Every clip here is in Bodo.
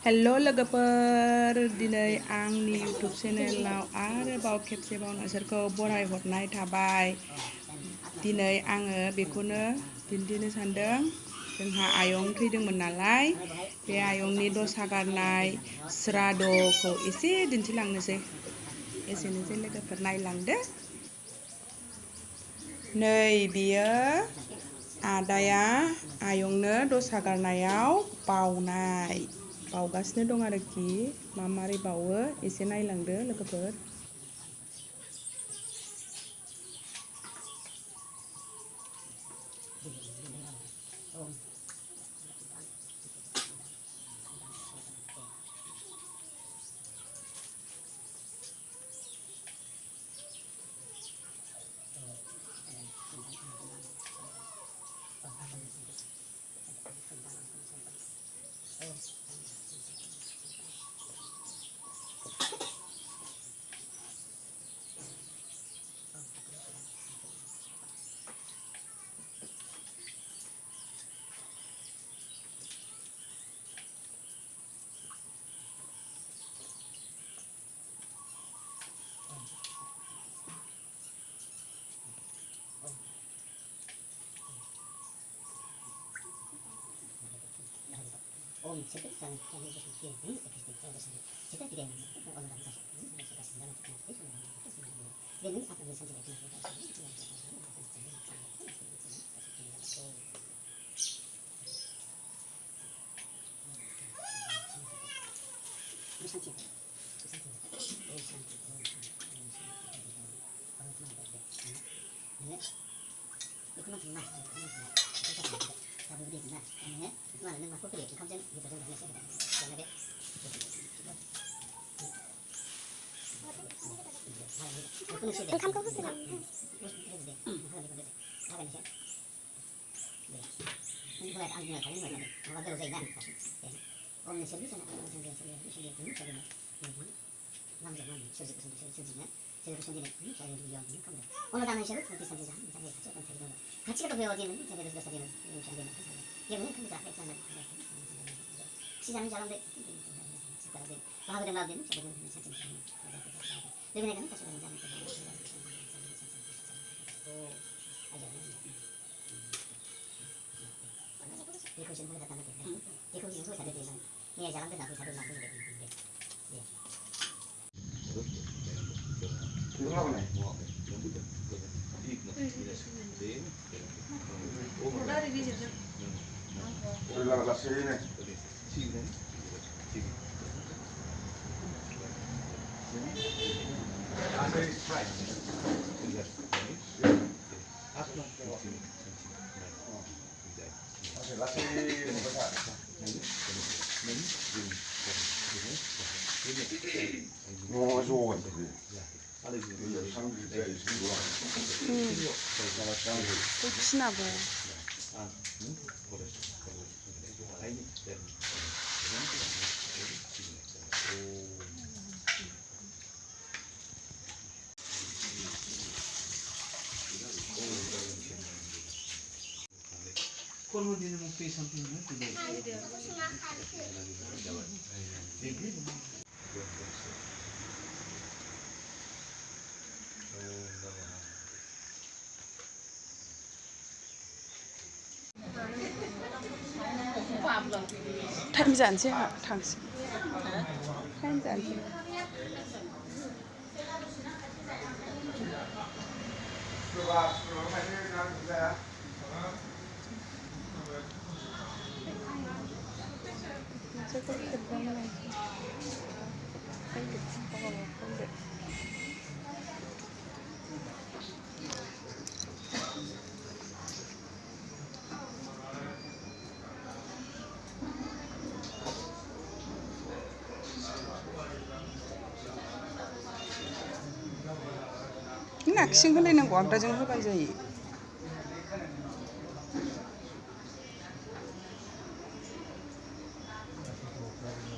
हेलो लोगोफोर दिनै आंनि यूट्यूब चेनेलाव आरोबाव खेबसेबाव नोंसोरखौ बरायहरनाय थाबाय। दिनै आङो बेखौनो दिन्थिनो सानदों जोंहा आयं थैदोंमोन नालाय बे आयंनि दसा गारनाय श्रादखौ एसे दिन्थिलांनोसै। एसेनोसै लोगोफोर नायलांदो। नै बियो आदाया आयंनो दसा गारनायाव बावनाय बावगासिनो दं आरोखि मारै बावो एसे नायलांदो लोगोफोर। 혹시나봐. 타임 जानोसै थांसै. 타임 जानोसै. नाखिजों होलायनांगौ आगदाजों होबानो जायो.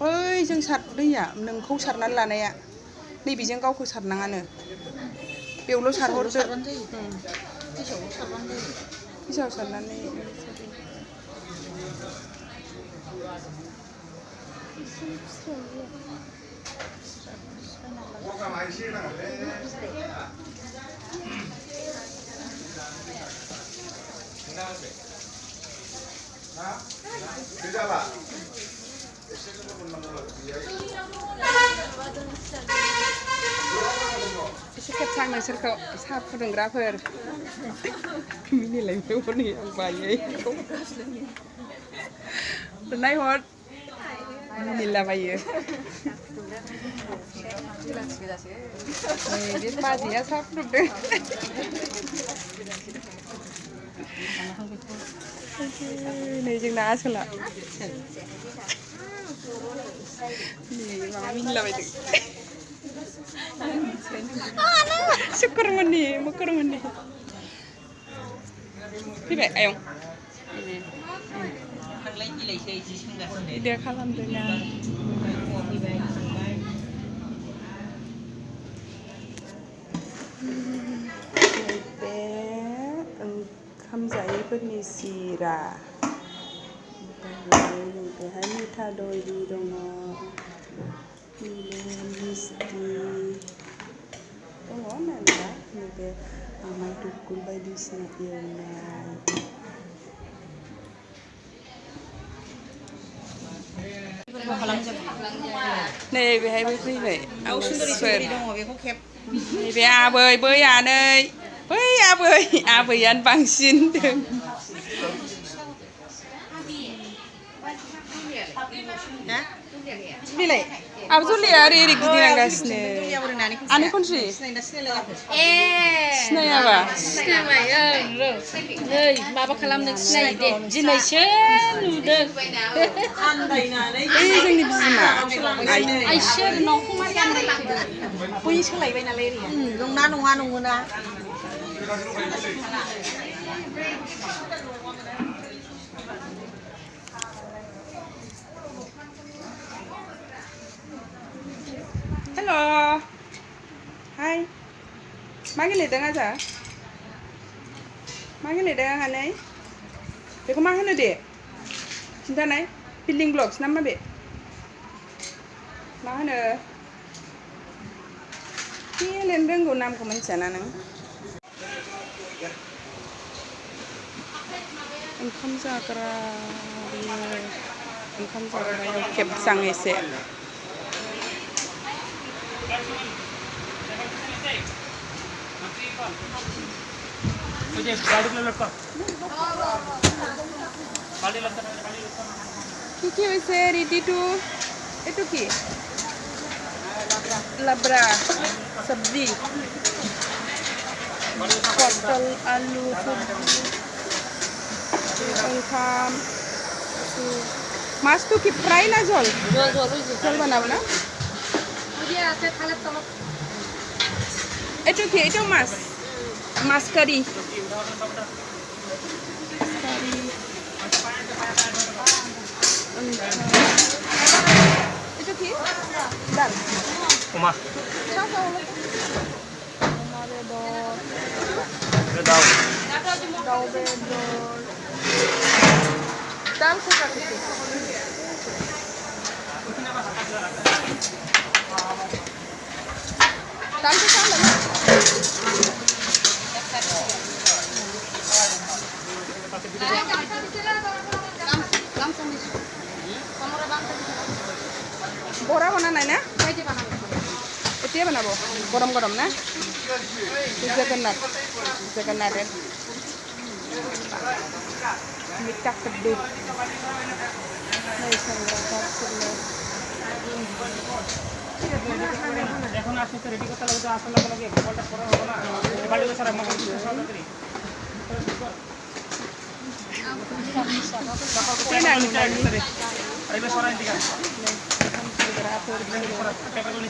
ओइ जों दैया नोंखौ सारनानै लानाया नैबेजों गावखौ सारनाङानो बेयावल' सारहरदो. फैसायाव सारनानै एसे खेबसां नोंसोरखौ साहा फुदुंग्राफोर मिनिलायबाय हनै आं बायो नायहर मिनिलाबायो बे बाजैया साहा फुदुंदों नै जोंना आसोला माबा मिनिलाबायदों syukurमोननि मुकुरमोननि फैबाय आयं भिडिअ खालामदों बे ओंखाम जायैफोरनि सिरा बेहाय मिथा दयबो दङ मिस्टि दङ मेरला नैबे आमाय दुकुल बायदिसिना एवनाय नै बेहायबो फैबाय नैबे आबै बै आनै बै आबैयानो बांसिन होनदों बिलाय आब जुलिया ओरै गिदिंगासिनो आनै खनस्रि सिनायाबा नै माबा खालामदों सिनायो दे दिनैसो नुदों जोंनि बिमा आइसो न'खौ मा गाननाय बै सोलायबाय नालाय नंना नङा नङोना हेलो हाय मा गेलेदों आजा मा गेलेदों आनै बेखौ मा होनो दे खिन्थानाय बिल्डिं ब्लक्स ना मा बे मा होनो गेलेनो रोंगौ नामखौ मिथियाना नों ओंखाम जाग्रायाव खेबसां एसे কি হয়েছে রেডি টু এটু কি লাবড়া সবজি পটল আলু সবজি ওখাম মাছ তো কি ফ্রাই না ঝোল ঝোল বানাবো না এটু কি এটাও মাছ মাছ কারি itu ki dal Oma bedor dal suka gitu dal itu sama bora mana nanya? Itu ya mana bo? Gorom na? Jagannath ya. Mita kedua. Nih sangat seru. এখন আসতে রেডি করতে লাগবে তো আসলে লাগে বলটা পরে হবে না বাড়ি বসে রাখা হবে সরাসরি Ini আরে সরাই দিকা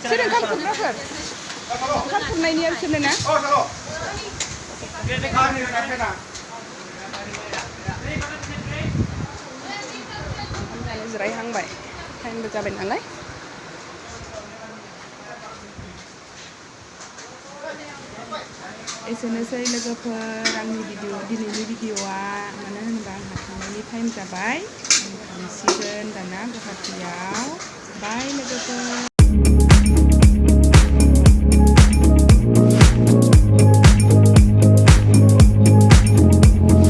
Sini kan fotografer. Kan pernah ini harus sini na? Zerai hang baik. Hang bercaben alai. Esenasai logoफोर आंनि दिनैनि भिडिअआ मानो होनोबा आंहा थांनायनि टाइम जाबाय आं थांसिगोन दाना गुवाहाटीयाव बाय लोगोफोर